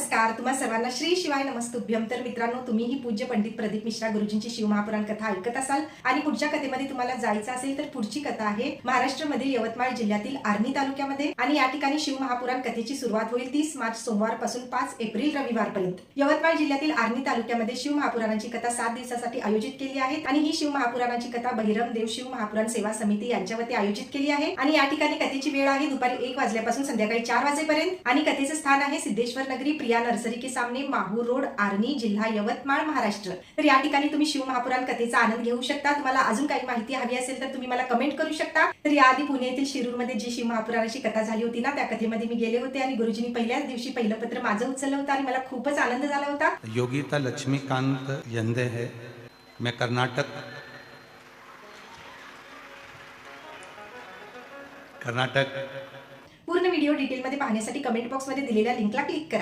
नमस्कार, तुम्हा सर्वांना श्री शिवाय नमस्तुभ्यम. तर मित्रांनो, तुम्हीही पूज्य पंडित प्रदीप मिश्रा गुरुजींची शिवमहापुराण कथा ऐकत असाल आणि पुढच्या कथेमध्ये तुम्हाला जायचं असेल तर पुढची कथा आहे महाराष्ट्रामध्ये यवतमाळ जिल्ह्यातील आर्णी तालुक्यामध्ये आणि या ठिकाणी शिवमहापुराण कथेची सुरुवात होईल 30 मार्च सोमवार पासून 5 एप्रिल रविवारपर्यंत. यवतमाळ जिल्ह्यातील आर्णी तालुक्यामध्ये शिवमहापुराणाची कथा 7 दिवसासाठी आयोजित केली आहे आणि ही शिवमहापुराणाची कथा बहिरम देव शिवमहापुराण सेवा समिती यांच्यावरती आयोजित केली आहे आणि या ठिकाणी कथेची वेळ आहे दुपारी 1 वाजल्यापासून संध्याकाळी 4 वाजेपर्यंत आणि कथेचे स्थान आहे सिद्धेश्वर नगरी प्रिया नर्सरी के सामने माहूर रोड आर्णी जिल्हा यवतमाळ महाराष्ट्र. तर या ठिकाणी तुम्ही शिवमहापुराण कथेचा आनंद घेऊ शकता. तुम्हाला अजून काही माहिती हवी असेल तर तुम्ही मला कमेंट करू शकता. तर याआधी पुणे येथील शिरूरमध्ये जी शिवमहापुराणाची कथा झाली होती ना, त्या कथेमध्ये मी गेले होते आणि गुरुजींनी पहिल्याच दिवशी पहिलं पत्र माझं उचललं होतं आणि मला खूपच आनंद झाला होता. योगिता लक्ष्मीकांत यंदे है, मैं कर्नाटक पूर्ण व्हिडिओ डिटेलमध्ये पाहण्यासाठी कमेंट बॉक्समध्ये दिलेल्या लिंकला क्लिक करा.